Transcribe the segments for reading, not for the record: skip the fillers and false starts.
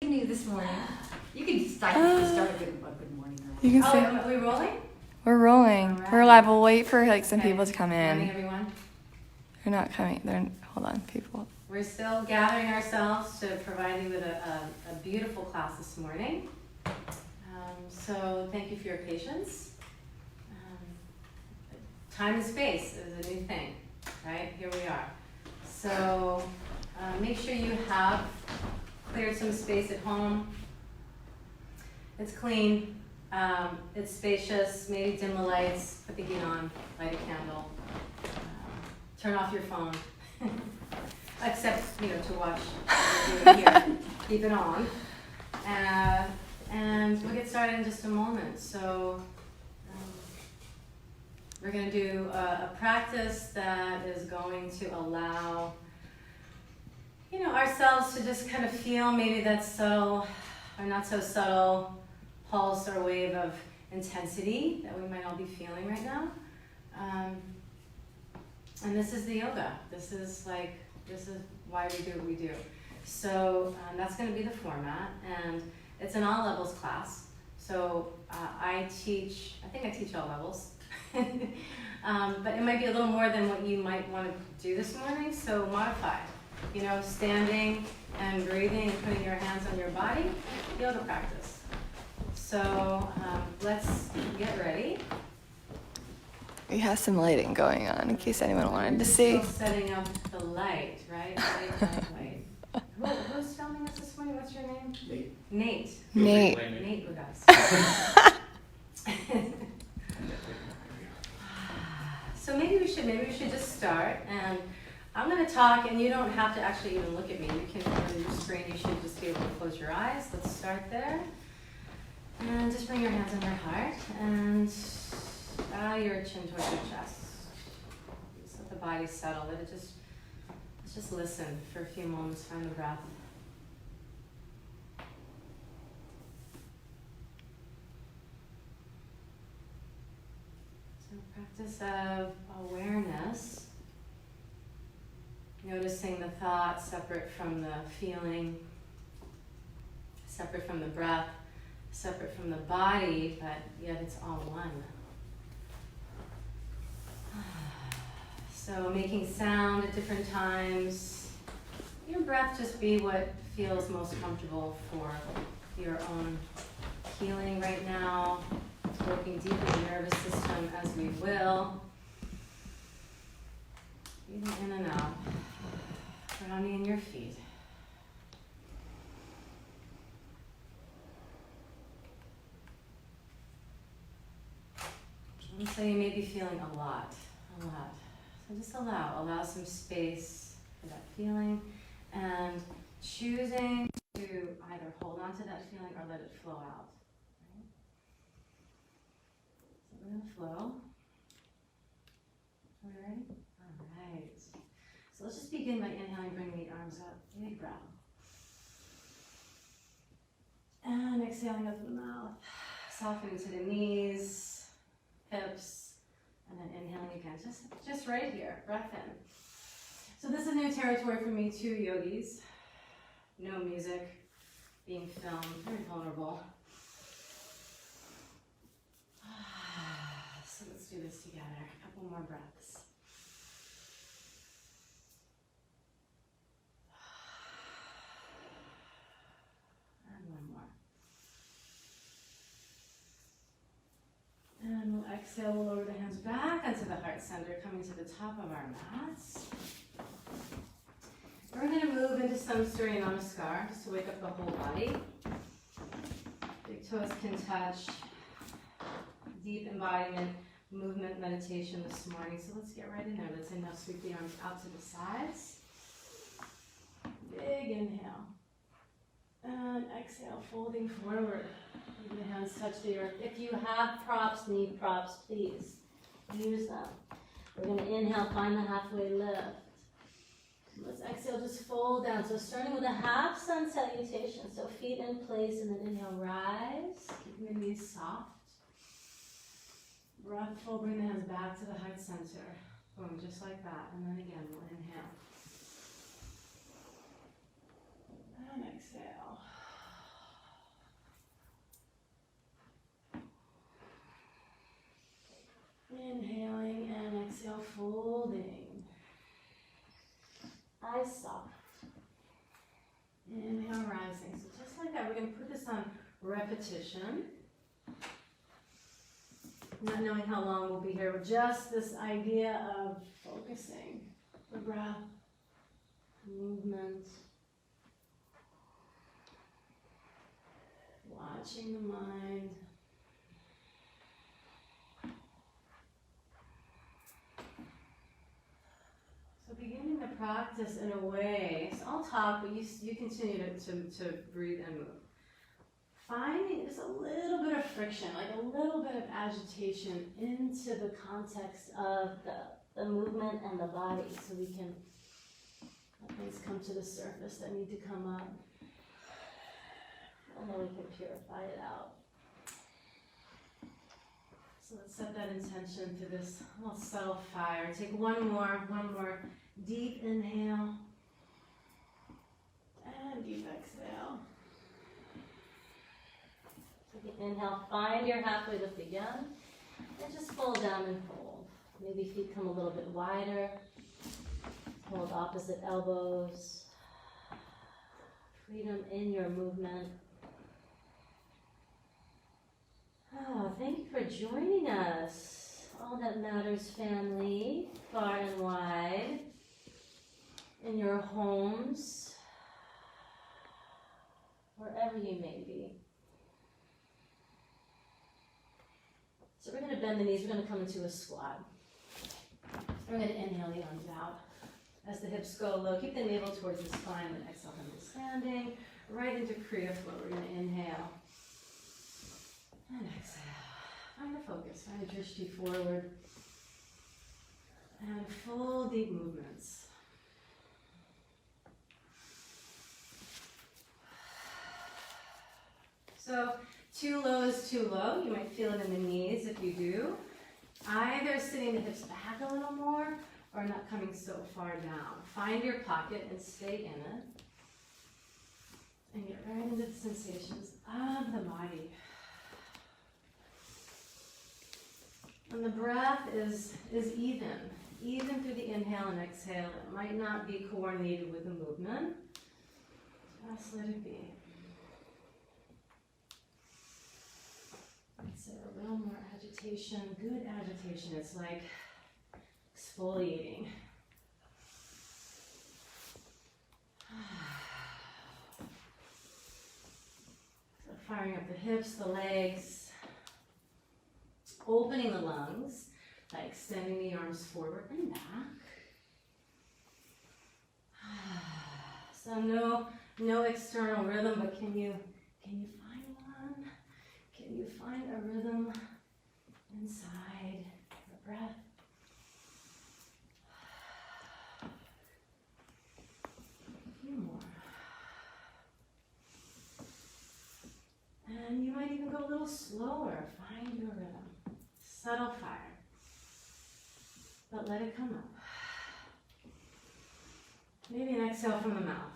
You this morning. You can start a good morning. You can say. Are we rolling? We're rolling. Right. We're live. We'll wait for like some people to come in. Morning, everyone. They're not coming. Hold on, people. We're still gathering ourselves to provide you with a beautiful class this morning. So thank you for your patience. Time and space is a new thing, right? Here we are. So make sure you have cleared some space at home. It's clean, it's spacious, maybe dim the lights, put the heat on, light a candle, turn off your phone, except, to watch what you're doing here, keep it on. And we'll get started in just a moment. So we're going to do a practice that is going to allow ourselves to just kind of feel maybe that subtle or not so subtle pulse or wave of intensity that we might all be feeling right now. And this is the yoga. This is why we do what we do. So that's going to be the format, and it's an all levels class. So I think I teach all levels. But it might be a little more than what you might want to do this morning, so modify. Standing and breathing and putting your hands on your body, yoga practice. So let's get ready. We have some lighting going on in case anyone wanted to Still see. setting up the light, right? Light. Who's filming us this morning? What's your name? Nate. Nate with us. So maybe we should just start, and I'm going to talk, and you don't have to actually even look at me. You can on your screen. You should just be able to close your eyes. Let's start there, and just bring your hands on your heart, and bow your chin towards your chest. Just let the body settle. Let's just listen for a few moments. Find the breath. So practice of awareness. Noticing the thought separate from the feeling, separate from the breath, separate from the body, but yet it's all one. So making sound at different times. Your breath just be what feels most comfortable for your own healing right now. Working deep in the nervous system as we will. Breathing in and out. Grounding in your feet. And so you may be feeling a lot. So just allow some space for that feeling, and choosing to either hold on to that feeling or let it flow out. Right? So we're gonna flow. Are we ready? All right. So let's just begin by inhaling, bringing the arms up. Big breath. And exhaling out the mouth. Softening to the knees, hips, and then inhaling again. Just right here. Breath in. So this is new territory for me too, yogis. No music, being filmed, very vulnerable. So let's do this together. A couple more breaths. And we'll exhale, we'll lower the hands back onto the heart center, coming to the top of our mats. We're going to move into some Surya Namaskar, just to wake up the whole body. Big toes can touch. Deep embodiment, movement, meditation this morning. So let's get right in there. Let's inhale, sweep the arms out to the sides. Big inhale. And exhale, folding forward. The hands touch the earth. If you have props, need props, please use them. We're going to inhale, find the halfway lift. Let's exhale, just fold down. So starting with a half sun salutation. So feet in place, and then inhale, rise. Keeping the knees soft. Breath full, bring the hands back to the heart center. Boom, just like that. And then again, we'll inhale. And exhale. going to put this on repetition. Not knowing how long we'll be here, with just this idea of focusing the breath, movement, watching the mind. So beginning the practice in a way, so I'll talk, but you continue to breathe and move. Finding just a little bit of friction, like a little bit of agitation into the context of the movement and the body, so we can let things come to the surface that need to come up. And then we can purify it out. So let's set that intention to this little subtle fire. Take one more deep inhale and deep exhale. Inhale, find your halfway lift again, and just fold down and fold. Maybe feet come a little bit wider. Hold opposite elbows. Freedom in your movement. Oh, thank you for joining us. All that matters family, far and wide, in your homes, wherever you may be. So we're going to bend the knees, we're going to come into a squat. We're going to inhale the arms out as the hips go low. Keep the navel towards the spine, and exhale them to standing. Right into Kriya flow. We're going to inhale and exhale. Find the focus, find the drishti forward. And full deep movements. So, too low is too low. You might feel it in the knees if you do. Either sitting the hips back a little more or not coming so far down. Find your pocket and stay in it. And get right into the sensations of the body. And the breath is even through the inhale and exhale. It might not be coordinated with the movement. Just let it be. It's a little more agitation, good agitation. It's like exfoliating. So firing up the hips, the legs, opening the lungs by extending the arms forward and back. So no external rhythm, but can you find one? Can you find a rhythm inside your breath? A few more. And you might even go a little slower. Find your rhythm. Subtle fire. But let it come up. Maybe an exhale from the mouth.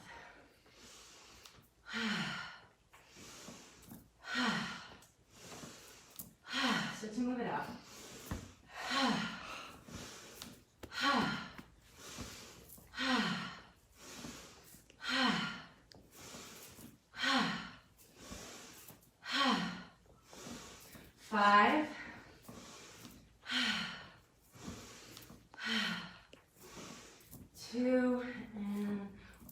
Start to move it out. Five. 2 and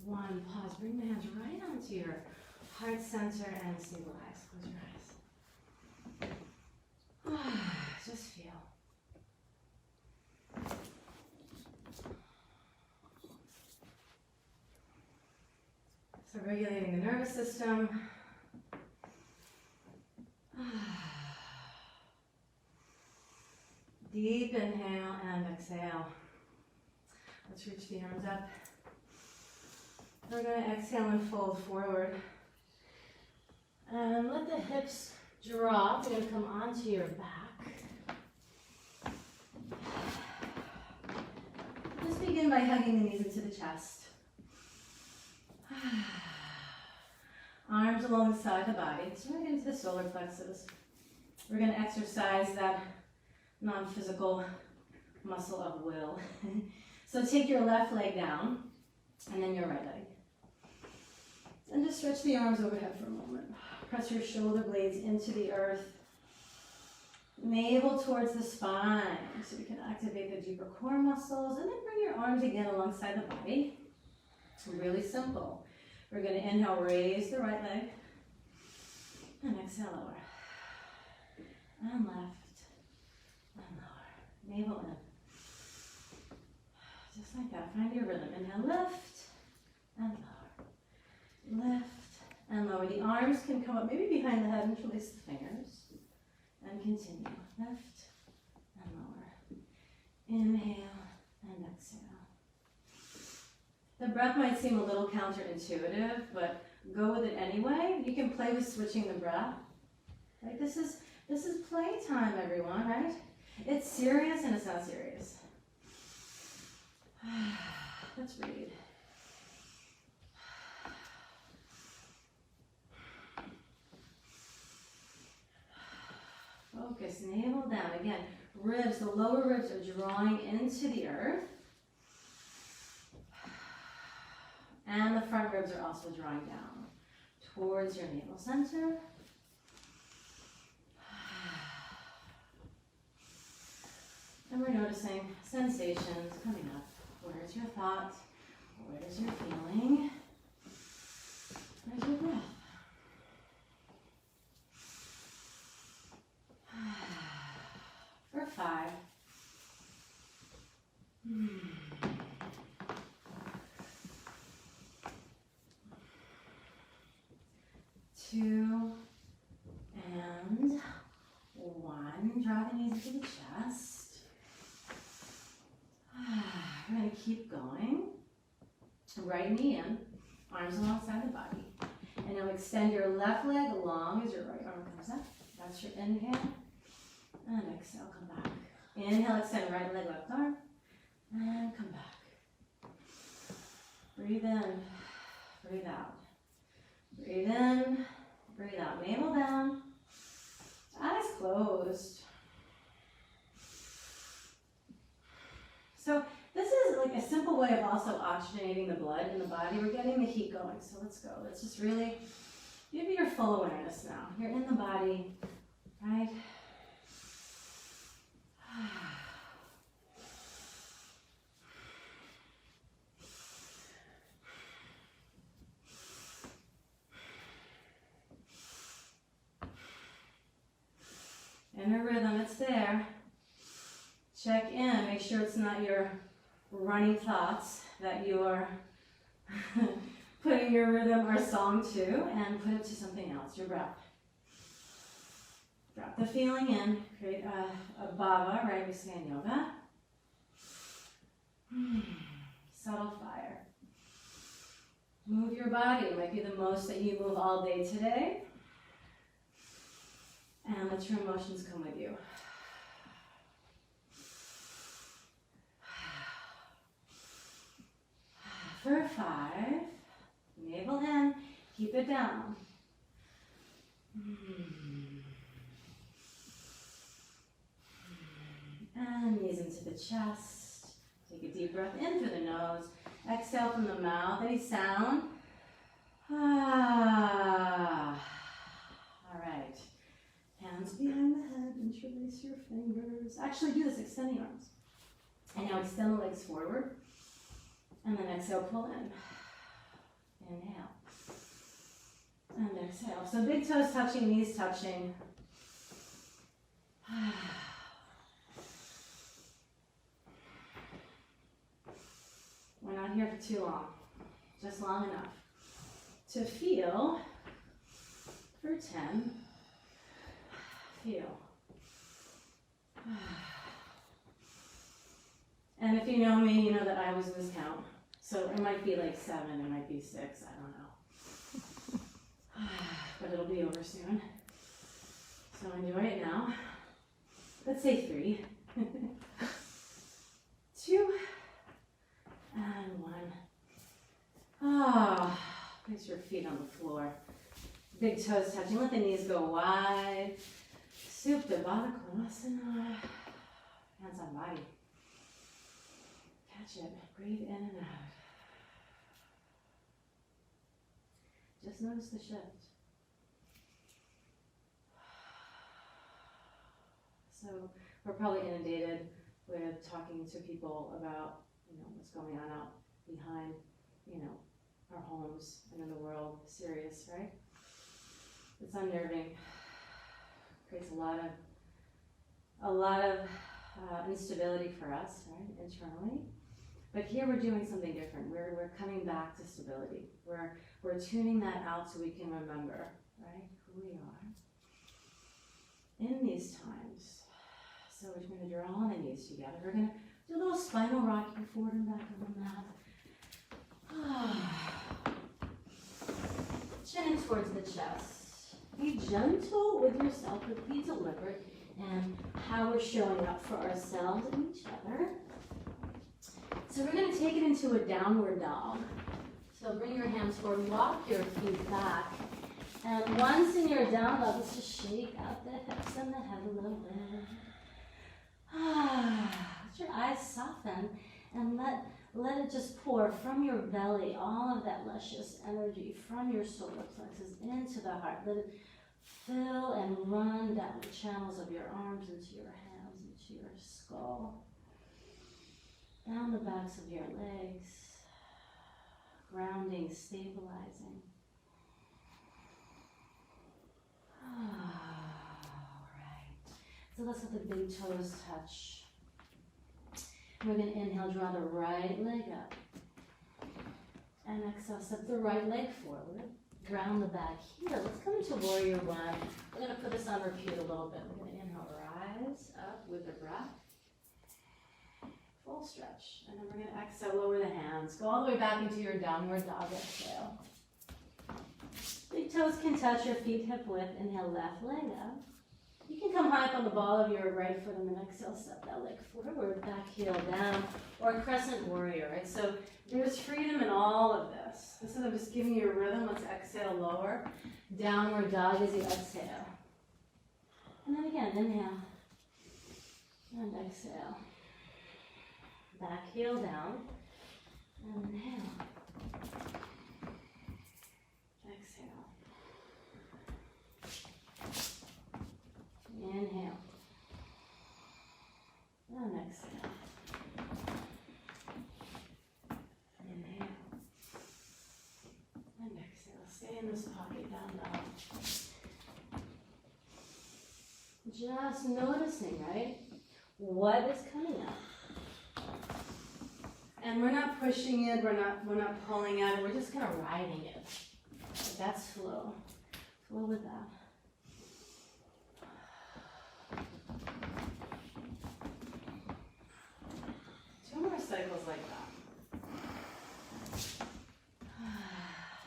1. Pause. Bring the hands right onto your heart center and stabilize. Close your eyes. Just feel. So regulating the nervous system. Deep inhale and exhale. Let's reach the arms up. We're going to exhale and fold forward. And let the hips drop. You're going to come onto your back. Just begin by hugging the knees into the chest. Arms alongside the body. So we're going to the solar plexus. We're going to exercise that non-physical muscle of will. So take your left leg down, and then your right leg. And just stretch the arms overhead for a moment. Press your shoulder blades into the earth. Navel towards the spine, so we can activate the deeper core muscles, and then bring your arms again alongside the body. Really simple. We're going to inhale, raise the right leg, and exhale, lower. And left, and lower. Navel in. Just like that. Find your rhythm. Inhale, lift, and lower. Lift, and lower. The arms can come up maybe behind the head and release the fingers. And continue. Lift and lower. Inhale and exhale. The breath might seem a little counterintuitive, but go with it anyway. You can play with switching the breath. Right? This is playtime, everyone, right? It's serious and it's not serious. Let's breathe. Focus, navel down. Again, ribs, the lower ribs are drawing into the earth. And the front ribs are also drawing down towards your navel center. And we're noticing sensations coming up. Where's your thought? Where's your feeling? Where's your breath? For 5. 2 and 1. Draw the knees into the chest. We're going to keep going. Right knee in, arms alongside the body. And now extend your left leg long as your right arm comes up. That's your inhale. And exhale, come back. Inhale, extend right leg, left arm. And come back. Breathe in, breathe out. Breathe in, breathe out. Navel down. Eyes closed. So this is like a simple way of also oxygenating the blood in the body. We're getting the heat going, so let's go. Let's just really give you your full awareness now. You're in the body, right? Inner rhythm, it's there. Check in, make sure it's not your running thoughts that you're putting your rhythm or song to, and put it to something else, your breath. Drop the feeling in, create a bhava, right, we say in yoga. Subtle fire. Move your body, it might be the most that you move all day today. And let your emotions come with you. For 5, navel in, keep it down. And knees into the chest. Take a deep breath in through the nose. Exhale from the mouth. Any sound? All right. Hands behind the head, interlace your fingers. Actually do this, extend the arms. And now extend the legs forward. And then exhale, pull in. Inhale. And exhale. So big toes touching, knees touching. We're not here for too long. Just long enough to feel for 10. Feel. And if you know me, you know that I always lose count. So it might be like 7, it might be 6, I don't know. But it'll be over soon. So enjoy it now. Let's say 3. 2 and 1. Place your feet on the floor. Big toes touching. Let the knees go wide. Supta Baddha Konasana. Hands on body. Catch it. Breathe in and out. Just notice the shift. So we're probably inundated with talking to people about, what's going on out behind, our homes and in the world. Serious, right? It's unnerving. Creates a lot of instability for us, right, internally. But here we're doing something different. We're coming back to stability. We're tuning that out so we can remember, right, who we are in these times. So we're going to draw on the knees together. We're going to do a little spinal rocking forward and back on the mat. Chin in towards the chest. Be gentle with yourself, but be deliberate in how we're showing up for ourselves and each other. So we're going to take it into a downward dog. So bring your hands forward, walk your feet back. And once in your down dog, let's just shake out the hips and the head a little bit. Let your eyes soften and let it just pour from your belly, all of that luscious energy from your solar plexus into the heart. Let it fill and run down the channels of your arms into your hands, into your skull, down the backs of your legs, grounding, stabilizing. So let's let the big toes touch. We're going to inhale, draw the right leg up. And exhale, step the right leg forward. Ground the back heel. Let's come into warrior one. We're going to put this on repeat a little bit. We're going to inhale, rise up with the breath. Full stretch. And then we're going to exhale, lower the hands. Go all the way back into your downward dog. Exhale. Big toes can touch your feet hip width. Inhale, left leg up. You can come high up on the ball of your right foot and then exhale, step that leg forward, back heel down, or crescent warrior, right? So there's freedom in all of this. This is, I'm just giving you a rhythm. Let's exhale, lower. Downward dog as you exhale. And then again, inhale. And exhale. Back heel down. And inhale. Exhale. Inhale. And exhale. Inhale. And exhale. Stay in this pocket down dog. Just noticing, right? What is coming up? And we're not pushing it, we're not pulling at it, we're just kind of riding it. That's flow. Flow with that. Cycles like that.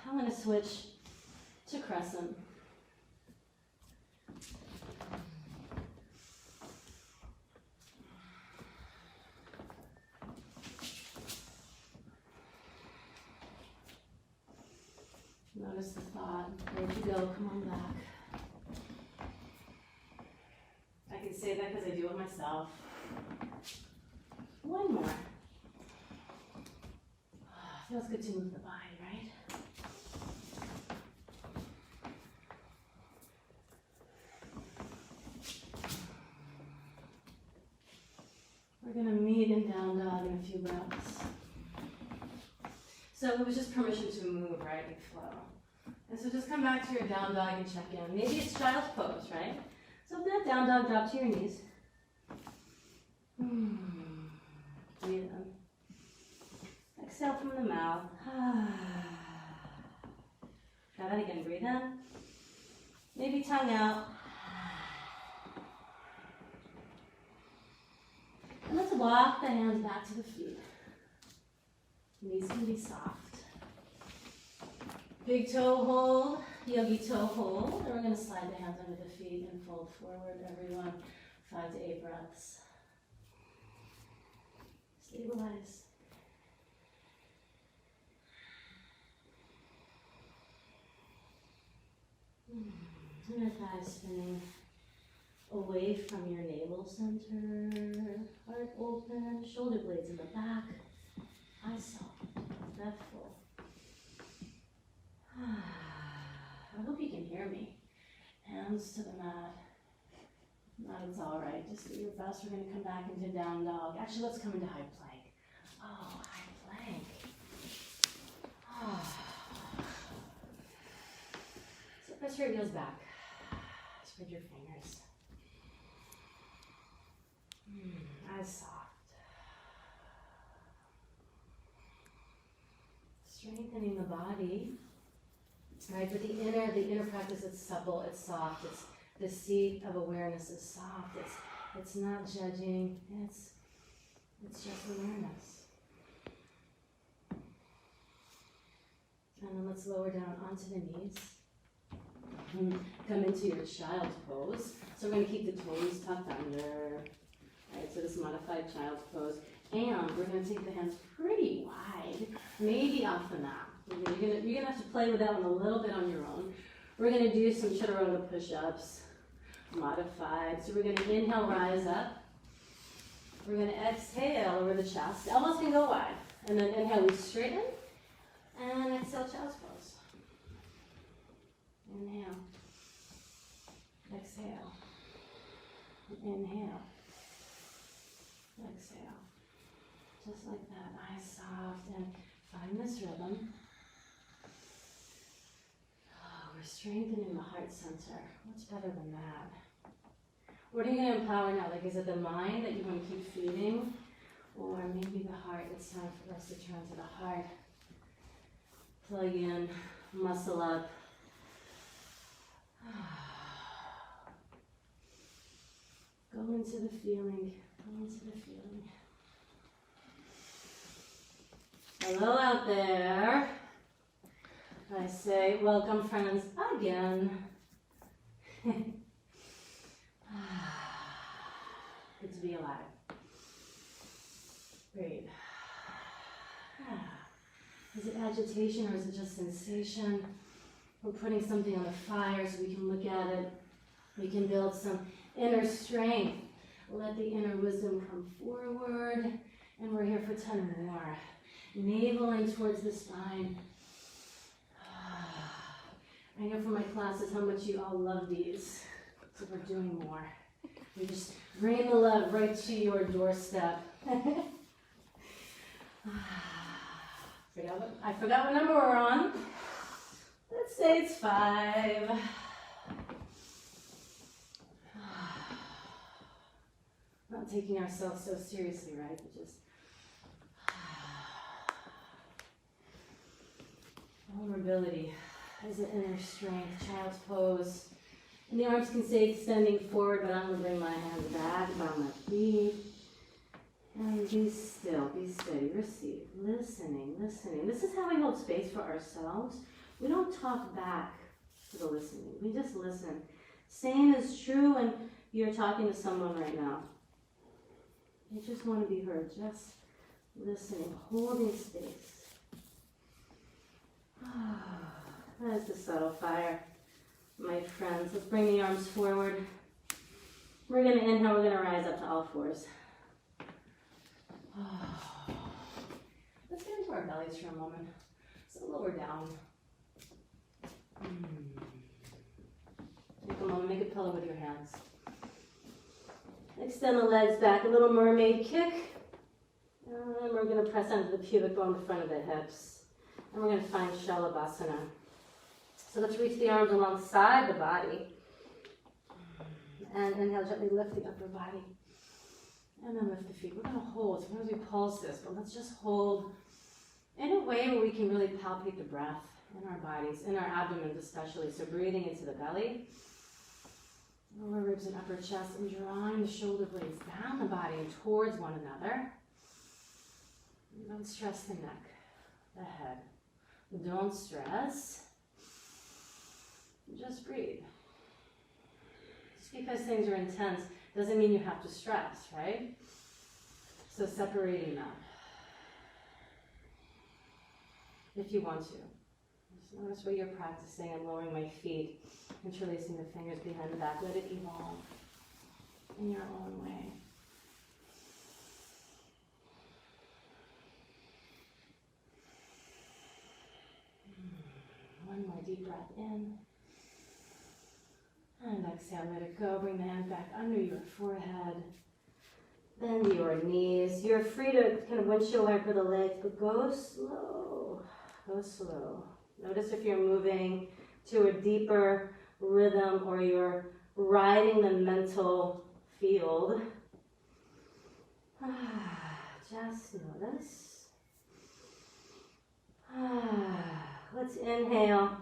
I'm going to switch to crescent. Notice the thought. Where'd you go? Come on back. I can say that because I do it myself. One more. Feels good to move the body, right? We're going to meet in down dog in a few breaths. So it was just permission to move, right, and flow. And so just come back to your down dog and check in. Maybe it's child's pose, right? So if that down dog, drop to your knees. Breathe in. Exhale from the mouth. Try that again. Breathe in. Maybe tongue out. And let's walk the hands back to the feet. Knees can be soft. Big toe hold, yogi toe hold. And we're going to slide the hands under the feet and fold forward. Everyone, 5 to 8 breaths. Stabilize. And your thighs spinning away from your navel center. Heart open, shoulder blades in the back. Eyes soft, breath full. I hope you can hear me. Hands to the mat. That is all right. Just do your best. We're going to come back into down dog. Actually, let's come into high plank. Oh, high plank. Oh. So press your heels back. Spread your fingers. Eyes soft. Strengthening the body. Right, but the inner practice, it's supple, it's soft, it's the seat of awareness is soft, it's not judging, it's just awareness. And then let's lower down onto the knees. Come into your child's pose. So we're going to keep the toes tucked under. Right, so this modified child's pose. And we're going to take the hands pretty wide, maybe off the mat. You're gonna have to play with that one a little bit on your own. We're going to do some chaturanga push-ups, modified. So we're going to inhale, rise up. We're going to exhale over the chest. Elbows can go wide. And then inhale, we straighten. And exhale, child's pose. Inhale. Exhale. Inhale. Exhale. Just like that. Eyes soft. And find this rhythm. We're strengthening the heart center. What's better than that? What are you going to empower now? Like, is it the mind that you want to keep feeding? Or maybe the heart? It's time for us to turn to the heart. Plug in, muscle up. Go into the feeling. Go into the feeling. Hello out there. I say, welcome friends again. Good to be alive. Breathe. Is it agitation or is it just sensation? We're putting something on the fire so we can look at it. We can build some inner strength. Let the inner wisdom come forward. And we're here for 10 more. Navel in towards the spine. I know from my classes how much you all love these. So we're doing more. We just bring the love right to your doorstep. I forgot what number we're on. Let's say it's 5. Not taking ourselves so seriously, right? But just vulnerability is an inner strength. Child's pose. And the arms can stay extending forward, but I'm going to bring my hands back on my feet. And be still, be steady, receive, listening. This is how we hold space for ourselves. We don't talk back to the listening. We just listen. Same is true when you're talking to someone right now. You just want to be heard, just listening, holding space. That is the subtle fire, my friends. Let's bring the arms forward. We're going to inhale, we're going to rise up to all fours. Let's get into our bellies for a moment. So lower down. Take a moment, make a pillow with your hands. Extend the legs back, a little mermaid kick. And we're going to press onto the pubic bone in front of the hips. And we're going to find Shalabhasana. So let's reach the arms alongside the body. And inhale, gently lift the upper body. And then lift the feet. We're going to hold. Sometimes we pulse this, but let's just hold in a way where we can really palpate the breath in our bodies, in our abdomens especially. So breathing into the belly, lower ribs and upper chest, and drawing the shoulder blades down the body and towards one another. And don't stress the neck, the head. Don't stress. Just breathe. Just because things are intense doesn't mean you have to stress, right? So separating them. If you want to. Just notice what you're practicing. I'm lowering my feet, interlacing the fingers behind the back. Let it evolve in your own way. One more deep breath in. exhale, let it go. Bring the hand back under your forehead. Bend your knees. You're free to kind of windshield wiper the legs, but go slow. Go slow. Notice if you're moving to a deeper rhythm or you're riding the mental field. Just notice. Let's inhale.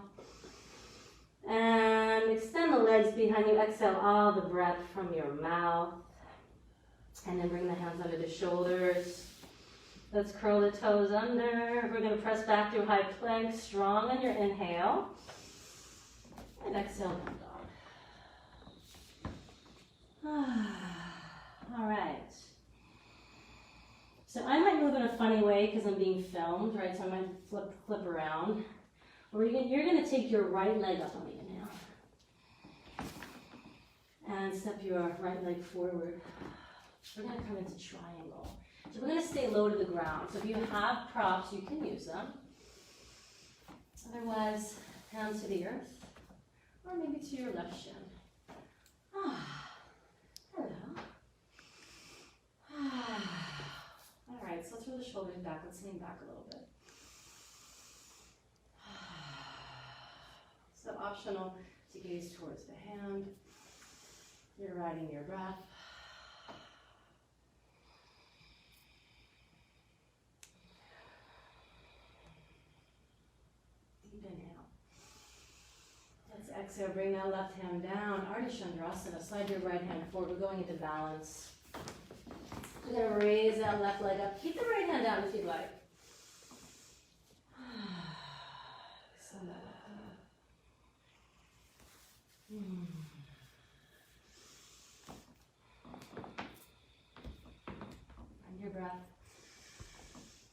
And extend the legs behind you. Exhale all the breath from your mouth. And then bring the hands under the shoulders. Let's curl the toes under. We're going to press back through high plank. Strong on your inhale. And exhale, down dog. All right. So I might move in a funny way because I'm being filmed, right? So I might flip around. Or you're going to take your right leg up on the inhale. And step your right leg forward. We're going to come into triangle. So we're going to stay low to the ground. So if you have props, you can use them. Otherwise, hands to the earth. Or maybe to your left shin. Hello. All right, so let's roll the shoulders back. Let's lean back a little bit. So optional to gaze towards the hand. You're riding your breath. Deep inhale. Let's exhale. Bring that left hand down. Ardha Chandrasana. Slide your right hand forward. We're going into balance. We're going to raise that left leg up. Keep the right hand down if you'd like. Send that left hand. Find your breath.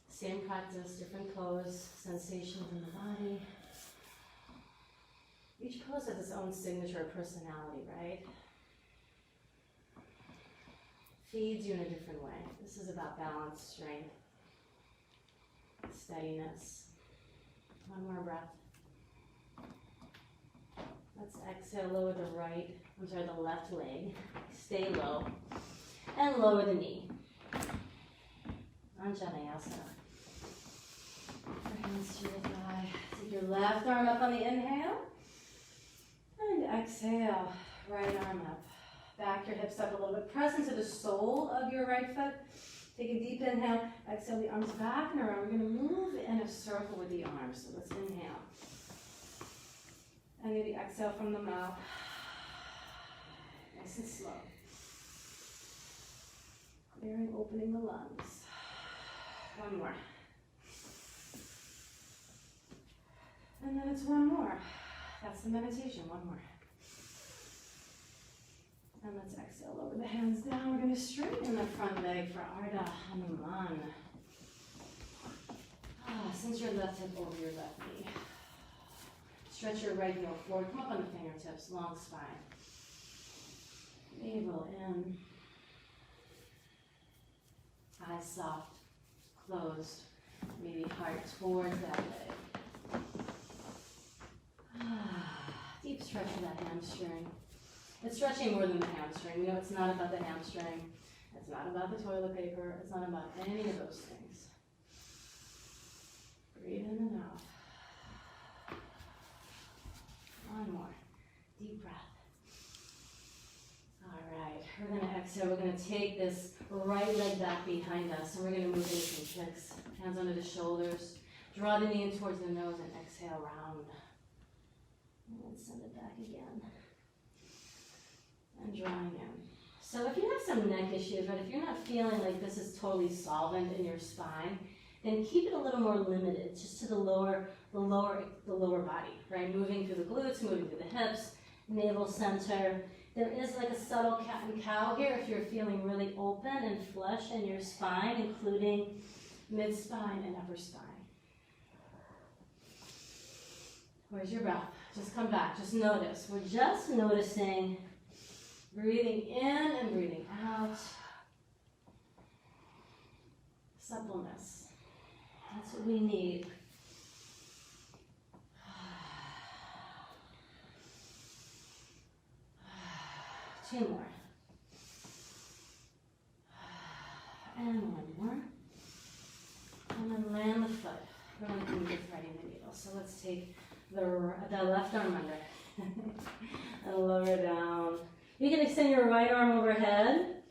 Same practice, different pose, sensations in the body. Each pose has its own signature personality, right? Feeds you in a different way. This is about balance, strength, steadiness. One more breath. Let's exhale, lower the left leg. Stay low. And lower the knee. Anjaneyasana. Hands to your thigh. Take your left arm up on the inhale. And exhale, right arm up. Back your hips up a little bit. Press into the sole of your right foot. Take a deep inhale. Exhale the arms back and around. We're going to move in a circle with the arms. So let's inhale. And maybe exhale from the mouth. Nice and slow. Clearing, opening the lungs. One more. And then it's one more. That's the meditation. One more. And let's exhale, lower the hands down. We're going to straighten the front leg for Ardha Hanuman. Send your left hip over your left knee. Stretch your right heel forward. Come up on the fingertips, long spine. Navel in. Eyes soft, closed. Maybe heart towards that leg. Deep stretch of that hamstring. It's stretching more than the hamstring. We know it's not about the hamstring. It's not about the toilet paper. It's not about any of those things. Breathe in and out. One more. Deep breath. All right. We're going to exhale. We're going to take this right leg back behind us, and we're going to move into some kicks. Hands under the shoulders. Draw the knee in towards the nose and exhale round. And then send it back again. And drawing in. So if you have some neck issues, right, if you're not feeling like this is totally solvent in your spine, then keep it a little more limited, just to the lower body, right? Moving through the glutes, moving through the hips, navel center. There is like a subtle cat and cow here if you're feeling really open and flush in your spine, including mid-spine and upper spine. Where's your breath? Just come back, just notice. We're just noticing, breathing in and breathing out. Suppleness. That's what we need. 2 more. And 1 more. And then land the foot. Really good with threading the needle. So let's take the left arm under and lower down. You can extend your right arm overhead.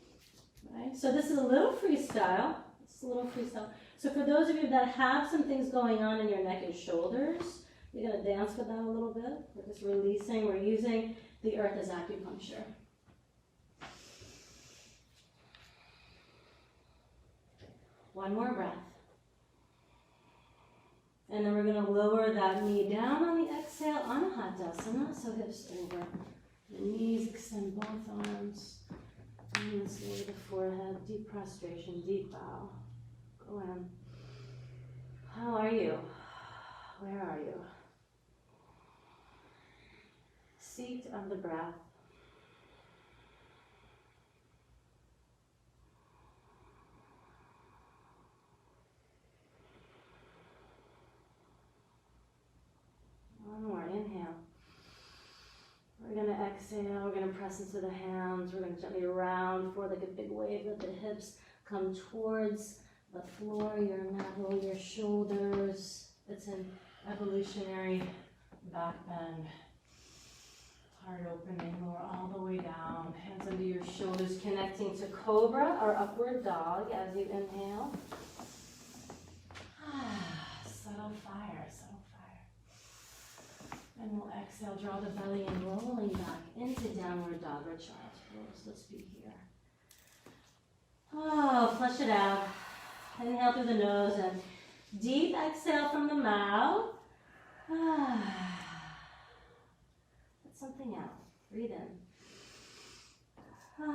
Right? So this is a little freestyle. It's a little freestyle. So for those of you that have some things going on in your neck and shoulders, you're going to dance with that a little bit. We're just releasing. We're using the earth as acupuncture. One more breath. And then we're going to lower that knee down on the exhale, Anahadasana, so hips over. The knees, extend both arms. And let's lower the forehead, deep prostration, deep bow. Go in. How are you? Where are you? Seat of the breath. One more, inhale. We're going to exhale, we're going to press into the hands, we're going to gently round forward like a big wave, let the hips come towards the floor, your navel, your shoulders. It's an evolutionary back bend. Heart opening, lower all the way down, hands under your shoulders, connecting to cobra or upward dog as you inhale. Subtle fire, subtle fire. And we'll exhale, draw the belly in, rolling back into downward dog or child's pose. Let's be here. Oh, flush it out. Inhale through the nose and deep exhale from the mouth. Let something out. Breathe in. All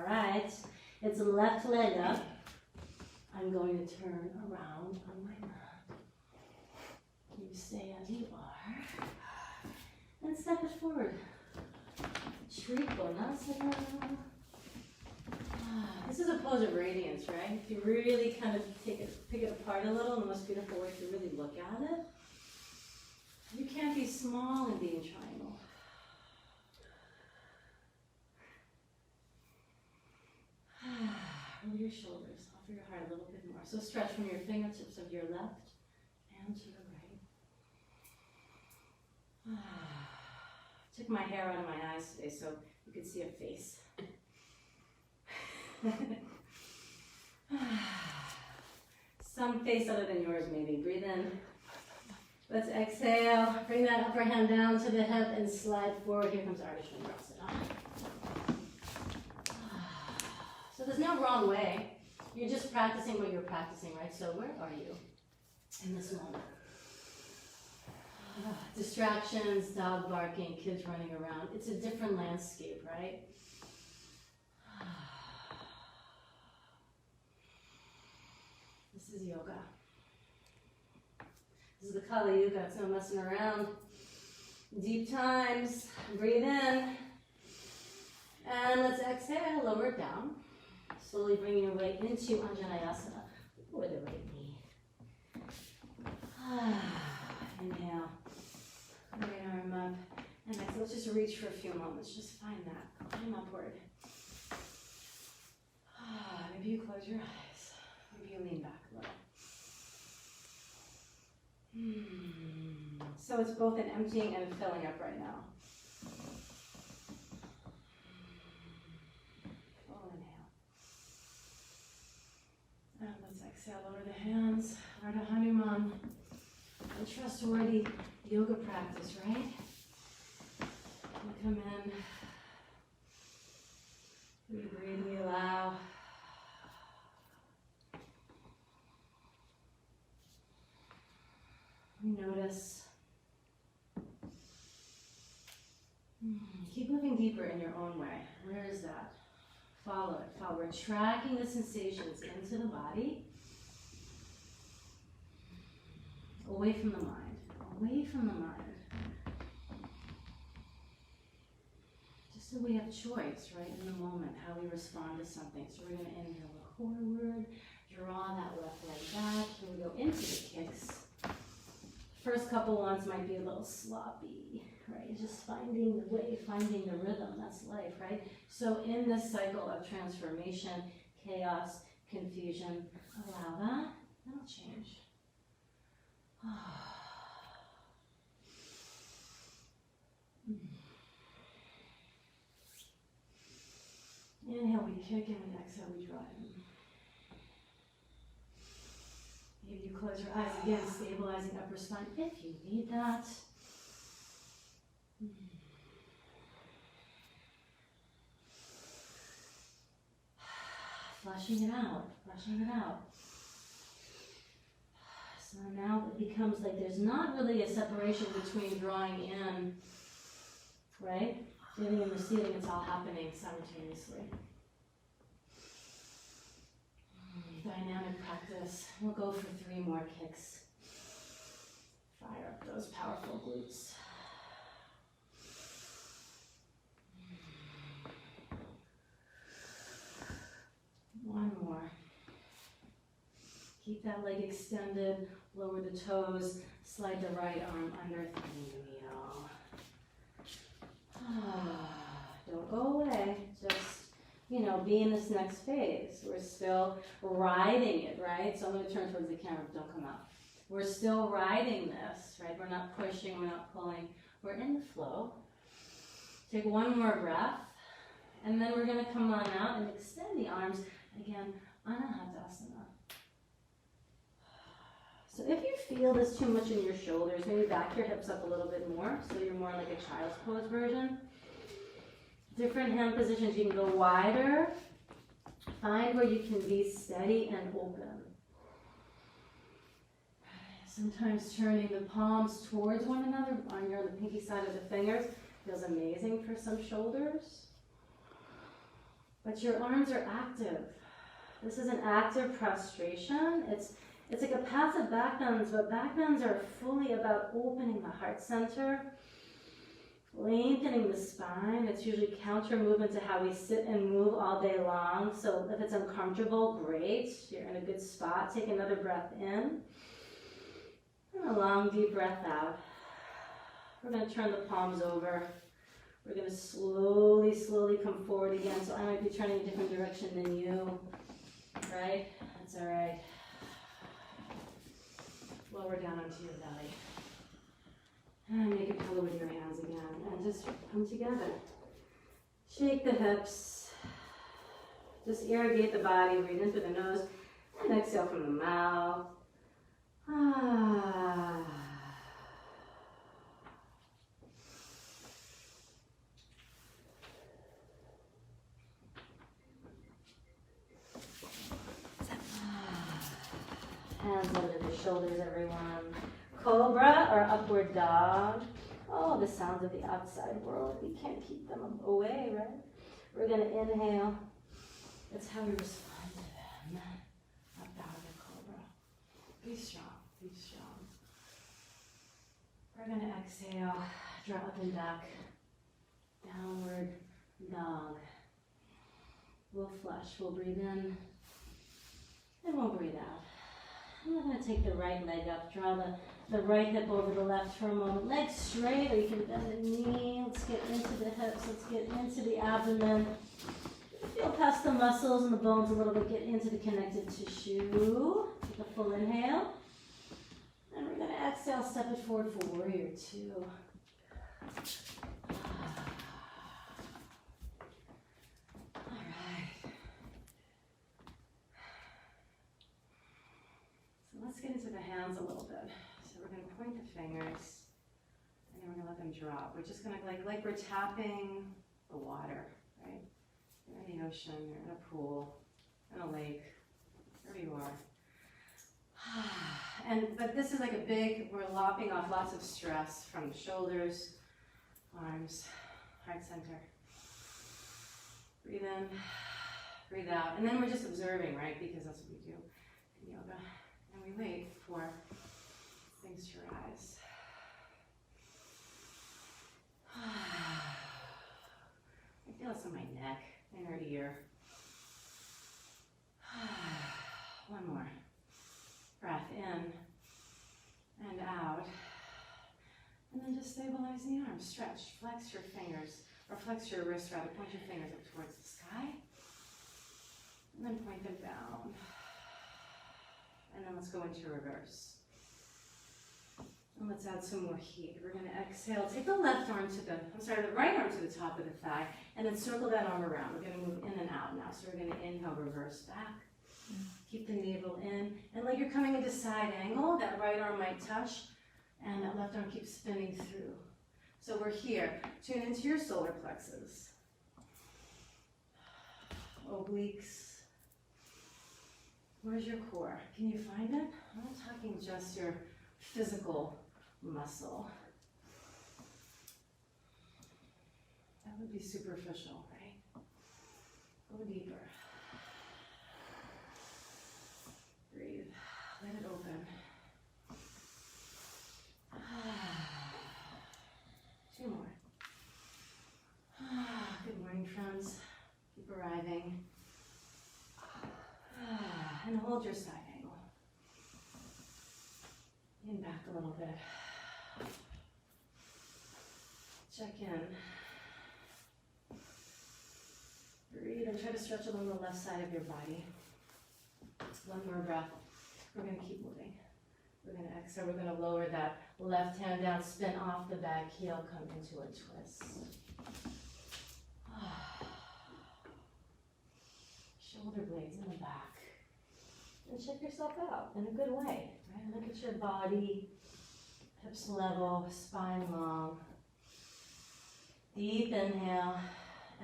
right. It's left leg up. I'm going to turn around on my mat. You stay as you are. And step it forward. Trikonasana. This is a pose of radiance, right? If you really kind of pick it apart a little, the most beautiful way to really look at it. You can't be small and be in triangle. Roll your shoulders, offer your heart a little bit more. So stretch from your fingertips of your left and to your right. Took my hair out of my eyes today so you could see a face. Some face other than yours maybe. Breathe in. Let's exhale. Bring that upper hand down to the hip and slide forward. Here comes Ardha Chandrasana. So there's no wrong way. You're just practicing what you're practicing, right? So where are you in this moment? Distractions, dog barking, kids running around. It's a different landscape, right? This is yoga. This is the Kali Yuga. It's no messing around. Deep times. Breathe in. And let's exhale. Lower it down. Slowly bringing your weight into Anjaneyasana with the right knee. Inhale. Right arm up. And exhale. Let's just reach for a few moments. Just find that. Climb upward. Maybe you close your eyes. Maybe you lean back a little. So it's both an emptying and a filling up right now. Full inhale. And let's exhale, lower the hands, Ardha Hanuman. A trustworthy yoga practice, right? We come in, we breathe, we allow. We notice. Keep moving deeper in your own way. Where is that? Follow it. Follow. We're tracking the sensations into the body. Away from the mind. Away from the mind. Just so we have choice, right, in the moment, how we respond to something. So we're going to inhale forward, draw that left leg back. Here we go into the kicks. First couple ones might be a little sloppy, right? Just finding the way, finding the rhythm, that's life, right? So in this cycle of transformation, chaos, confusion, allow that, that'll change. Inhale, we kick, and we exhale, we draw in. Maybe you close your eyes again, stabilizing upper spine if you need that. Flushing it out, flushing it out. So now it becomes like there's not really a separation between drawing in, right? Feeling and receiving, it's all happening simultaneously. Dynamic practice. We'll go for 3 more kicks. Fire up those powerful glutes. One more. Keep that leg extended, lower the toes, slide the right arm under, threading the needle. Don't go away, just, be in this next phase. We're still riding it, right? So I'm gonna turn towards the camera, but don't come out. We're still riding this, right? We're not pushing, we're not pulling. We're in the flow. Take one more breath, and then we're gonna come on out and extend the arms. Again, Anahatasana. So if you feel this too much in your shoulders, maybe back your hips up a little bit more, so you're more like a child's pose version. Different hand positions, you can go wider. Find where you can be steady and open. Sometimes turning the palms towards one another, on the pinky side of the fingers, feels amazing for some shoulders. But your arms are active. This is an active prostration. It's like a passive back bends, but back bends are fully about opening the heart center, lengthening the spine. It's usually counter movement to how we sit and move all day long. So if it's uncomfortable, great. You're in a good spot. Take another breath in. And a long, deep breath out. We're going to turn the palms over. We're going to slowly, slowly come forward again. So I might be turning a different direction than you, right? That's all right. Lower down onto your belly. And make a pillow with your hands again. And just come together. Shake the hips. Just irrigate the body. Breathe in through the nose. And exhale from the mouth. Hands under the shoulders, everyone. Cobra or upward dog. Oh, the sounds of the outside world. We can't keep them away, right? We're going to inhale. That's how we respond to them. Up out of the cobra. Be strong. Be strong. We're going to exhale. Draw up and back. Downward dog. We'll flush. We'll breathe in. And we'll breathe out. And we're going to take the right leg up. Draw the right hip over the left for a moment. Legs straight, or you can bend the knee. Let's get into the hips. Let's get into the abdomen. Feel past the muscles and the bones a little bit. Get into the connective tissue. Take a full inhale. And we're going to exhale, step it forward for warrior 2. All right. So let's get into the hands a little bit. So we're going to point the fingers, and then we're going to let them drop. We're just going to, like we're tapping the water, right? You're in the ocean, you're in a pool, in a lake, wherever you are. But this is like a big, we're lopping off lots of stress from the shoulders, arms, heart center. Breathe in, breathe out. And then we're just observing, right? Because that's what we do in yoga. And we wait for things to rise. I feel this in my neck, inner ear. One more. Breath in and out. visualize the arms, stretch, flex your fingers, or flex your wrists rather, point your fingers up towards the sky, and then point them down. And then let's go into reverse. And let's add some more heat. We're gonna exhale, take the left arm to the right arm to the top of the thigh, and then circle that arm around. We're gonna move in and out now. So we're gonna inhale, reverse back. Keep the navel in, and like you're coming into side angle, that right arm might touch, and that left arm keeps spinning through. So we're here. Tune into your solar plexus. Obliques. Where's your core? Can you find it? I'm not talking just your physical muscle. That would be superficial, right? Go deeper. Breathe. Let it open. Two more. Good morning, friends. Keep arriving. And hold your side angle. Lean back a little bit. Check in. Breathe and try to stretch along the left side of your body. One more breath. We're going to keep moving. We're going to exhale. We're going to lower that left hand down, spin off the back heel, come into a twist. Shoulder blades in the back. And check yourself out in a good way. Right? Look at your body, hips level, spine long. Deep inhale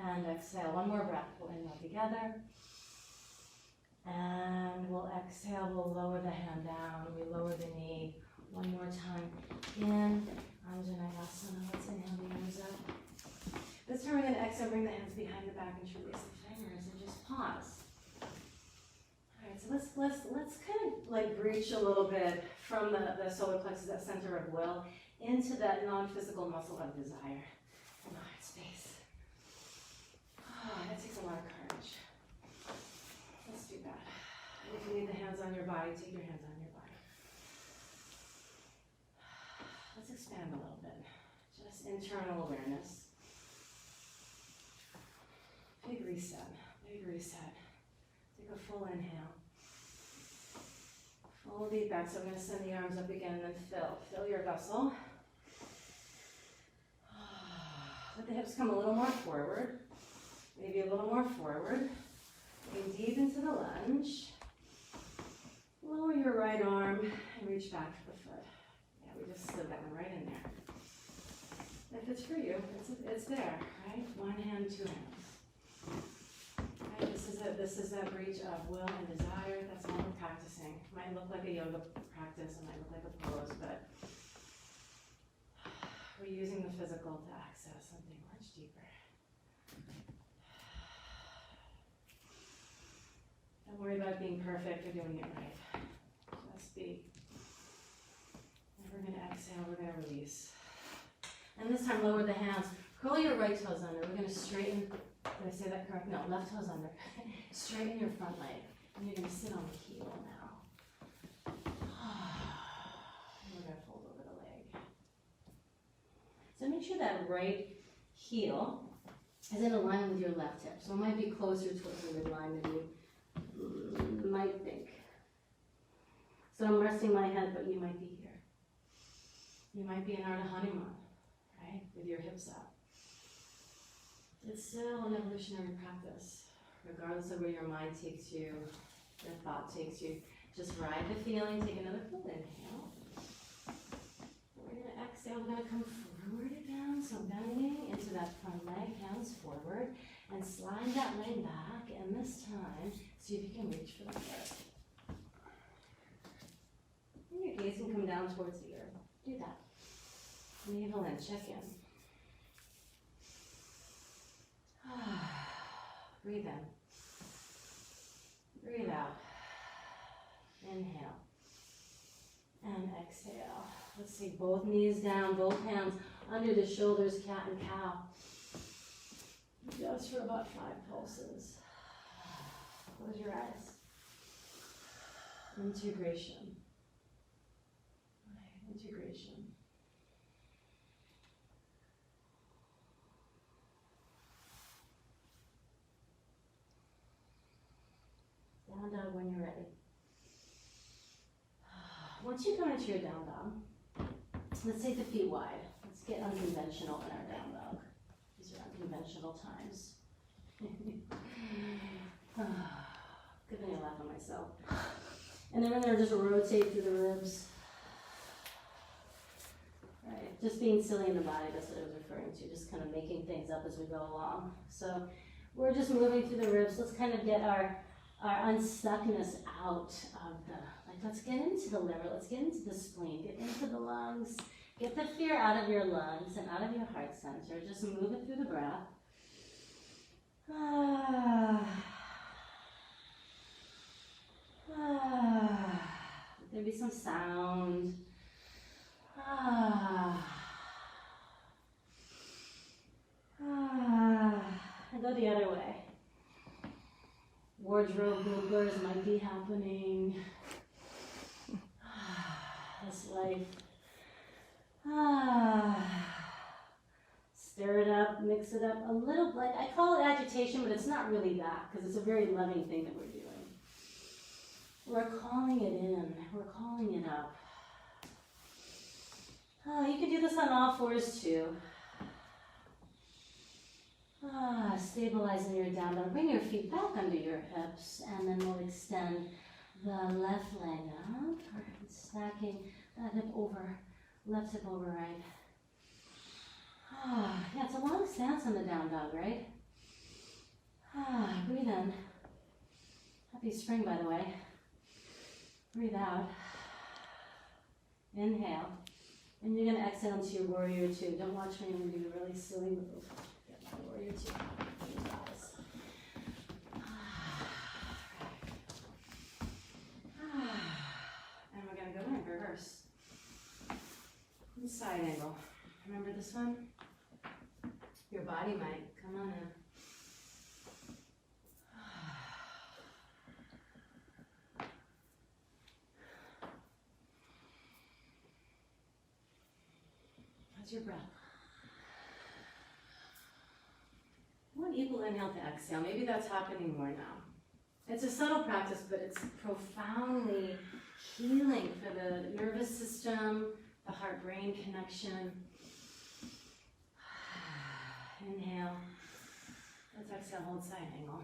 and exhale. One more breath. We'll inhale together. And we'll exhale, we'll lower the hand down, we lower the knee. One more time. In, Anjaneyasana. Let's inhale the arms up. This time we're going to exhale, bring the hands behind the back and release the fingers and just pause. Alright, so let's kind of like breach a little bit from the solar plexus, that center of will, into that non-physical muscle of desire and the heart space. That takes a lot of courage. Let's do that. And if you need the hands on your body, take your hands on your body. Let's expand a little bit. Just internal awareness. Big reset. Big reset. Take a full inhale. Full deep back. So I'm going to send the arms up again and then fill. Fill your vessel. Let the hips come a little more forward. Maybe a little more forward. Going deep into the lunge. Lower your right arm and reach back for the foot. Yeah, we just slid that one right in there. If it's for you, it's there, right? One hand, two hands. Right? This is a breach of will and desire. That's all we're practicing. It might look like a yoga practice, it might look like a pose, but we're using the physical to access something much deeper. Don't worry about being perfect or doing it right. Just be. And we're going to exhale, we're going to release. And this time lower the hands. Curl your right toes under. We're going to straighten, did I say that correct? No, left toes under. Straighten your front leg. And you're going to sit on the heel now. And we're going to fold over the leg. So make sure that right heel is in alignment with your left hip. So it might be closer towards the midline than you might think. So I'm resting my head, but you might be here. You might be in Ardha Hanuman, right? With your hips up. It's still an evolutionary practice, regardless of where your mind takes you, your thought takes you. Just ride the feeling, take another full inhale. We're going to exhale, we're going to come forward again, so bending into that front leg, hands forward, and slide that leg back, and this time, see if you can reach for the foot. And your gaze can come down towards the earth. Do that. Navel in, check in. Breathe in. Breathe out. Inhale. And exhale. Let's take both knees down, both hands under the shoulders, cat and cow. Just for about 5 pulses. Close your eyes. Integration. Integration. once you come into your down dog, let's take the feet wide. Let's get unconventional in our down dog. These are unconventional times. Good thing I laugh at myself. And then we're gonna just rotate through the ribs. Right, just being silly in the body, that's what I was referring to, just kind of making things up as we go along. So we're just moving through the ribs. Let's kind of get our unstuckness out of the, like let's get into the liver, let's get into the spleen, get into the lungs, get the fear out of your lungs and out of your heart center. Just move it through the breath. There'll be some sound. And go the other way. Wardrobe bloopers might be happening. That's life. Stir it up, mix it up a little, like I call it agitation, but it's not really that because it's a very loving thing that we're doing. We're calling it in, we're calling it up. You can do this on all fours too. Stabilizing your down dog. Bring your feet back under your hips and then we'll extend the left leg up. Stacking that hip over, left hip over right. Yeah, it's a long stance on the down dog, right? Breathe in. Happy spring, by the way. Breathe out. Inhale. And you're going to exhale into your warrior two. Don't watch me, I'm going to be really silly with those. Get my warrior two. And we're going to go in reverse. Side angle. Remember this one? Your body might. Come on in. How's your breath? One equal inhale to exhale. Maybe that's happening more now. It's a subtle practice, but it's profoundly healing for the nervous system, the heart-brain connection. Inhale. Let's exhale, hold side angle.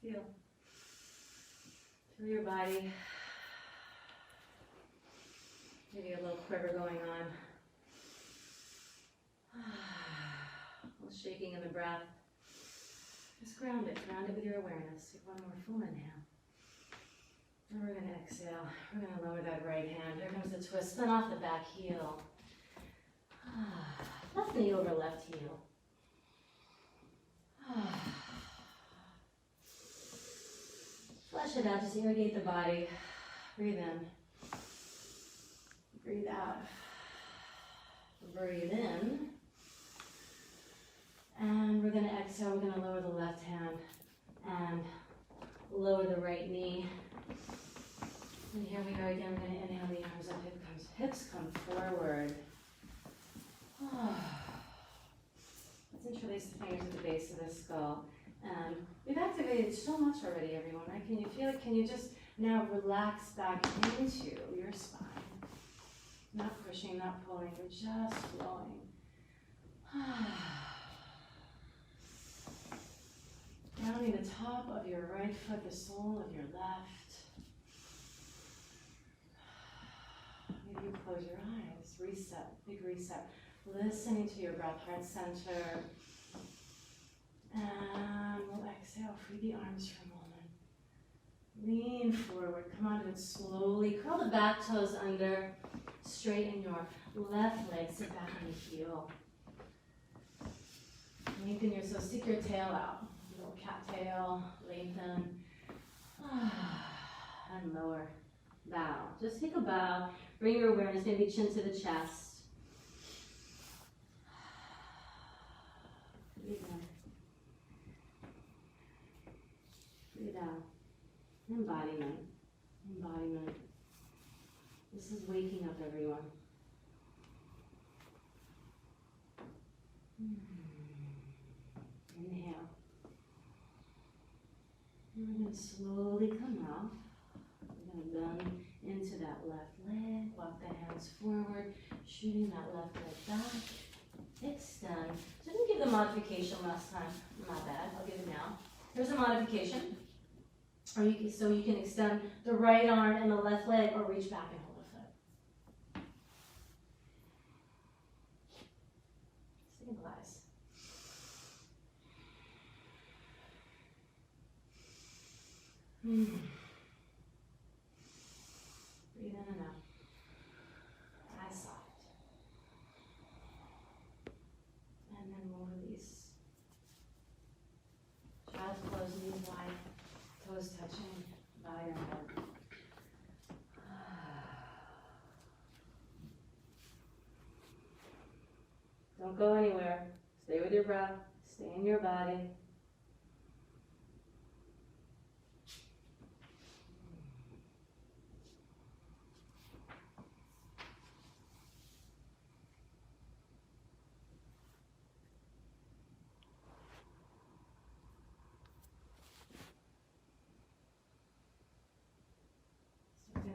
Feel through your body. Maybe a little quiver going on. A little shaking in the breath. Just ground it with your awareness. Take one more full inhale. And we're going to exhale. We're going to lower that right hand. Here comes the twist. Spin off the back heel. Left knee over left heel. Flush it out. Just irrigate the body. Breathe in. Breathe out. Breathe in. And we're going to exhale. We're going to lower the left hand and lower the right knee. And here we go again. We're going to inhale the arms up. Hips come forward. Let's interlace the fingers at the base of the skull. And we've activated so much already, everyone, right? Can you feel it? Can you just now relax back into your spine? Not pushing, not pulling, we're just flowing. Grounding the top of your right foot, the sole of your left. Maybe you close your eyes. Reset, big reset. Listening to your breath, heart center. And we'll exhale, free the arms for a moment. Lean forward, come onto it slowly. Curl the back toes under. Straighten your left leg, sit back on the heel. Lengthen so stick your tail out. Little cat tail, lengthen. And lower. Bow. Just take a bow. Bring your awareness, maybe chin to the chest. Breathe in. Breathe out. Embodiment. Embodiment. This is waking up, everyone. we're going to slowly come out. We're going to bend into that left leg, walk the hands forward, shooting that left leg back. Extend. So I didn't give the modification last time. Not bad. I'll give it now. Here's a modification. So you can extend the right arm and the left leg or reach back and hold a foot. Stabilize. Breathe in and out. Eyes soft. And then we'll release. Child's pose, knees wide, toes touching, bow your head. Don't go anywhere. Stay with your breath. Stay in your body.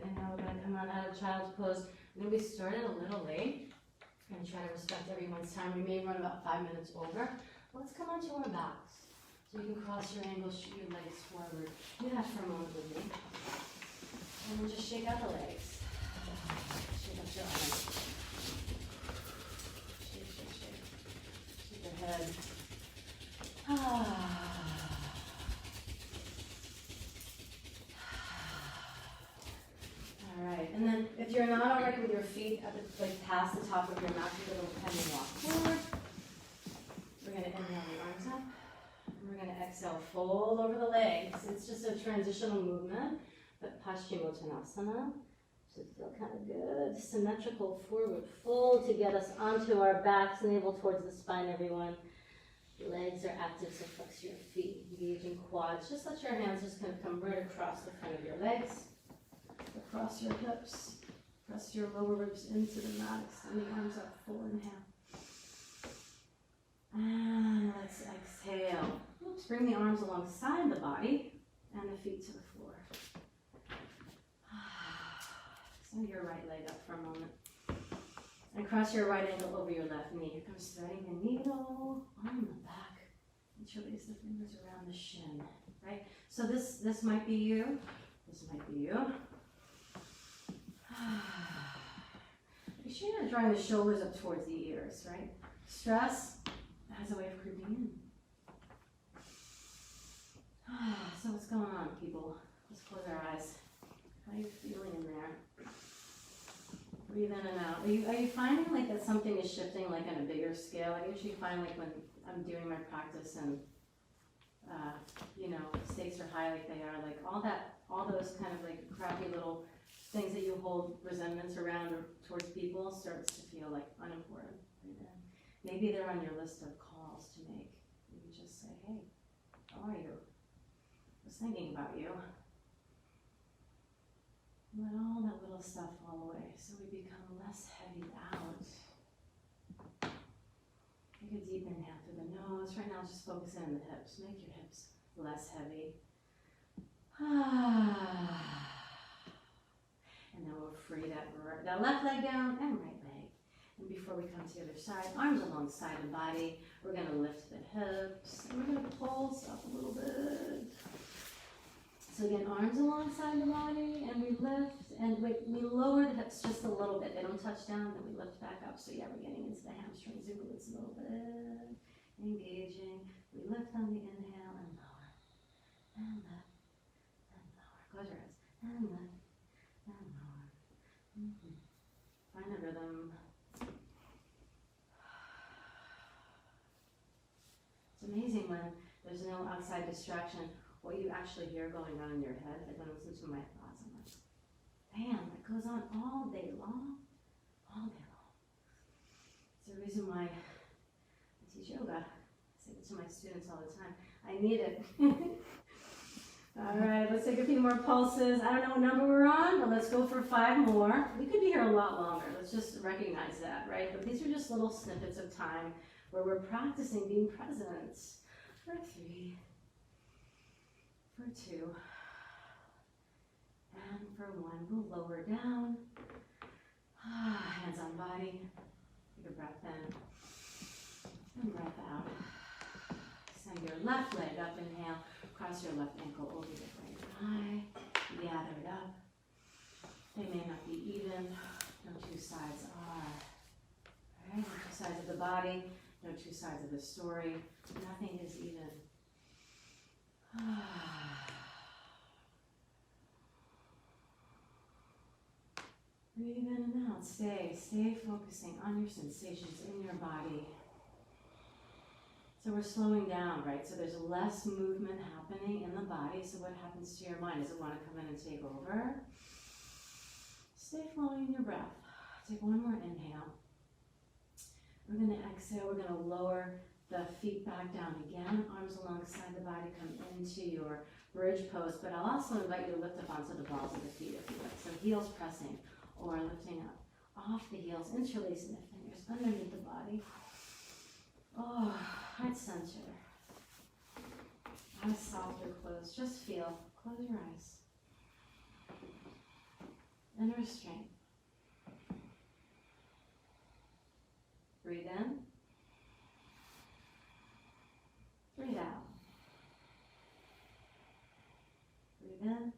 And now we're going to come on out of child's pose. Maybe we started a little late. We're going to try to respect everyone's time. We may run about 5 minutes over. Let's come onto our backs. So you can cross your ankles, shoot your legs forward. Do that for a moment with me. And then just shake out the legs. Shake up your arms. Shake, shake, shake. Shake your head. Alright, and then if you're not already with your feet at the, like past the top of your mat, you're going to pendulum walk forward. We're going to inhale the arms up. And we're going to exhale, fold over the legs. It's just a transitional movement, but Paschimottanasana. Should feel kind of good. Symmetrical forward fold to get us onto our backs, navel towards the spine, everyone. Legs are active, so flex your feet, engaging quads. Just let your hands just kind of come right across the front of your legs. Across your hips, press your lower ribs into the mat, extend the arms up, full inhale. And let's exhale. Oops, bring the arms alongside the body and the feet to the floor. Send your right leg up for a moment. And cross your right ankle over your left knee. Here comes threading the needle on the back. Interlace the fingers around the shin, right? So this might be you. This might be you. Make sure you're not drawing the shoulders up towards the ears, right? Stress has a way of creeping in. So what's going on, people? Let's close our eyes. How are you feeling in there? Breathe in and out. Are you finding like that something is shifting like on a bigger scale? I usually find like when I'm doing my practice and stakes are high like they are, like all those kind of like crappy little things that you hold resentments around or towards people starts to feel like unimportant. Maybe they're on your list of calls to make. You just say, hey, how are you? I was thinking about you. Let all that little stuff fall away so we become less heavy out. Take a deep inhale through the nose. Right now, just focus in on the hips. Make your hips less heavy. And then we'll free that left leg down and right leg. And before we come to the other side, arms alongside the body. We're going to lift the hips. And we're going to pulse up a little bit. So again, arms alongside the body, and we lift, and we lower the hips just a little bit. They don't touch down, then we lift back up. So yeah, we're getting into the hamstrings and glutes a little bit. Engaging. We lift on the inhale and lower. And lift. And lower. Close your eyes. And lift. And lower. Find the rhythm. It's amazing when there's no outside distraction, what you actually hear going on in your head. Like when I listen to my thoughts, I'm like, damn, that goes on all day long. All day long. It's the reason why I teach yoga. I say it to my students all the time. I need it. All right, let's take a few more pulses. I don't know what number we're on, but let's go for 5 more. We could be here a lot longer. Let's just recognize that, right? But these are just little snippets of time where we're practicing being present. For 3, for 2, and for 1. We'll lower down. Hands on body. Take a breath in and breath out. Send your left leg up, inhale. Cross your left ankle over your right thigh. Gather it up. They may not be even. No two sides are. All right, no two sides of the body. No two sides of the story. Nothing is even. Breathe in and out. Stay focusing on your sensations in your body. So we're slowing down, right? So there's less movement happening in the body. So what happens to your mind? Does it want to come in and take over? Stay flowing in your breath. Take one more inhale. We're going to exhale. We're going to lower the feet back down again. Arms alongside the body. Come into your bridge pose. But I'll also invite you to lift up onto the balls of the feet if you like. So heels pressing or lifting up off the heels. Interlacing the fingers underneath the body. Oh, heart center. Eyes soft or closed. Just feel. Close your eyes. Inner strength. Breathe in. Breathe out. Breathe in.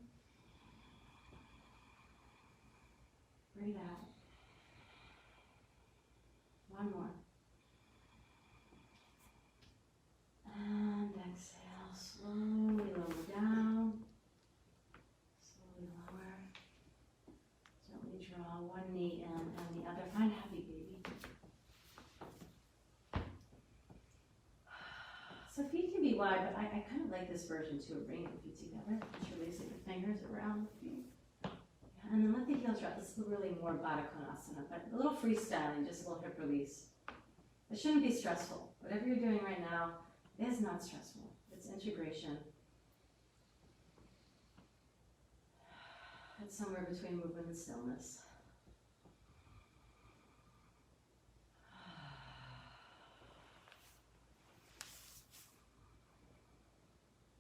Breathe out. One more. And exhale. Slowly lower down. Slowly lower. Gently draw one knee in and the other. Find a happy baby. So feet can be wide, but I kind of like this version too, of bringing the feet together. Just releasing the fingers around the feet. Yeah, and then let the heels drop. This is really more Baddha Konasana, but a little freestyling, just a little hip release. It shouldn't be stressful. Whatever you're doing right now is not stressful. It's integration. It's somewhere between movement and stillness.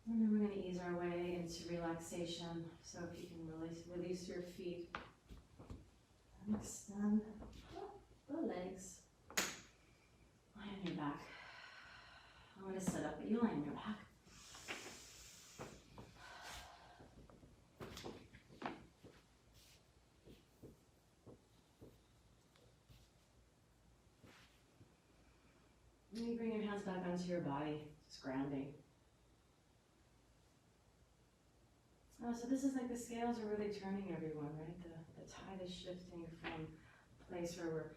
And then we're going to ease our way into relaxation. So if you can release your feet and extend the legs. Lie on your back. I'm going to sit up, but you lie on your back. And you bring your hands back onto your body, just grounding. Oh, so this is like the scales are really turning, everyone, right? The tide is shifting from a place where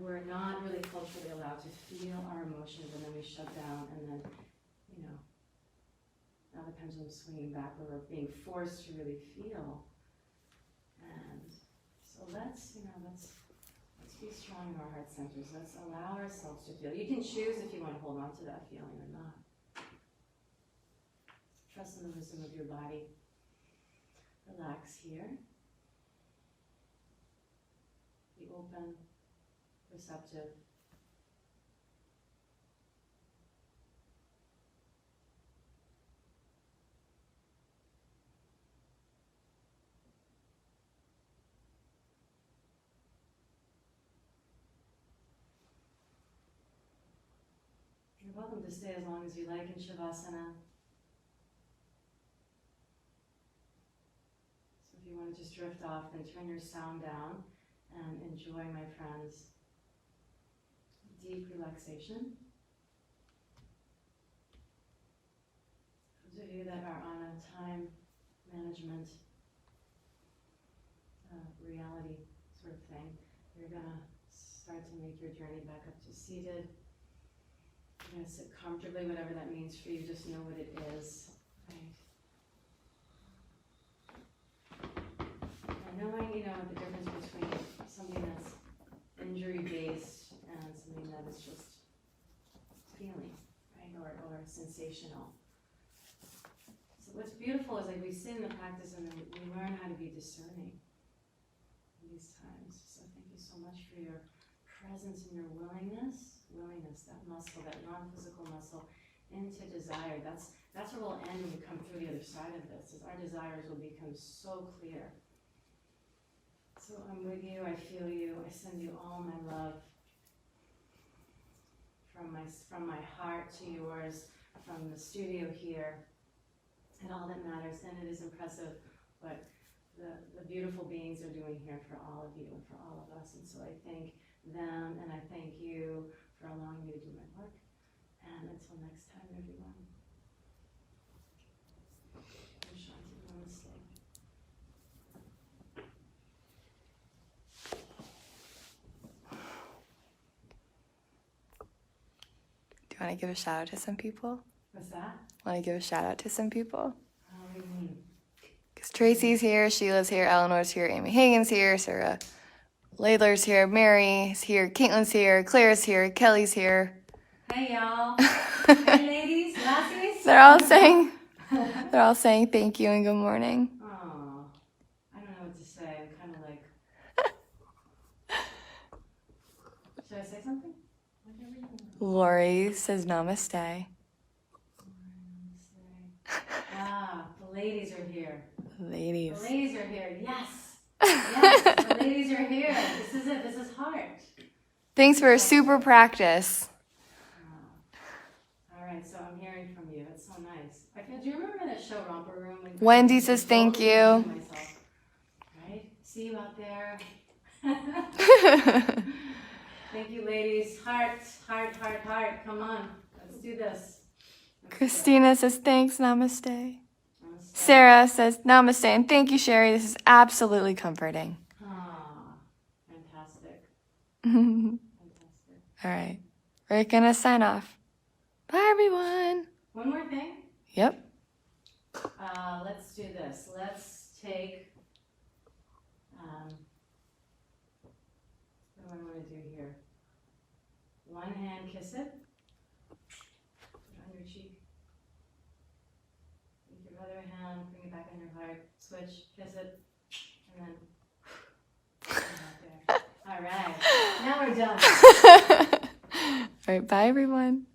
we're not really culturally allowed to feel our emotions, and then we shut down, and then, you know, now the pendulum's swinging back where we're being forced to really feel. And so let's be strong in our heart centers. Let's allow ourselves to feel. You can choose if you want to hold on to that feeling or not. Trust in the wisdom of your body. Relax here. Be open, receptive. You're welcome to stay as long as you like in Shavasana. If you want to just drift off, then turn your sound down and enjoy, my friends, deep relaxation. For those of you that are on a time management reality sort of thing, you're going to start to make your journey back up to seated. You're going to sit comfortably, whatever that means for you, just know what it is. Right? Knowing, the difference between something that's injury-based and something that is just feeling, right, or sensational. So what's beautiful is like we sit in the practice and then we learn how to be discerning in these times. So thank you so much for your presence and your willingness, that muscle, that non-physical muscle into desire. That's where we'll end when we come through the other side of this, is our desires will become so clear. So I'm with you, I feel you, I send you all my love from my heart to yours, from the studio here, and all that matters. And it is impressive what the beautiful beings are doing here for all of you and for all of us. And so I thank them and I thank you for allowing me to do my work. And until next time, everyone. Shanti, namaste. Do you want to give a shout out to some people? What's that? Want to give a shout out to some people? What do you mean? Because Tracy's here, Sheila's here, Eleanor's here, Amy Hagan's here, Sarah Laidler's here, Mary's here, Caitlin's here, Claire's here, Kelly's here. Hey y'all. Hey ladies, lassies. They're all saying thank you and good morning. Oh, I don't know what to say. I'm kind of like. Should I say something? Lori says namaste. Ah, the ladies are here. Ladies. The ladies are here. Yes. Yes, the ladies are here. This is it. This is heart. Thanks for a super practice. All right, so I'm hearing from you. It's so nice. Do you remember that show Romper Room? Wendy says thank you. Right? See you out there. Thank you, ladies. Heart, heart, heart, heart. Come on. Let's do this. Christina says thanks, namaste. Namaste. Sarah says namaste and thank you, Sheri. This is absolutely comforting. Ah, fantastic. All Fantastic. right. We're going to sign off. Bye, everyone. One more thing. Yep. Let's do this. Let's take, what do I want to do here? One hand, kiss it. Put it on your cheek. Take your other hand, bring it back on your heart. Switch, kiss it, and then right there. All right. Now we're done. All right. Bye, everyone.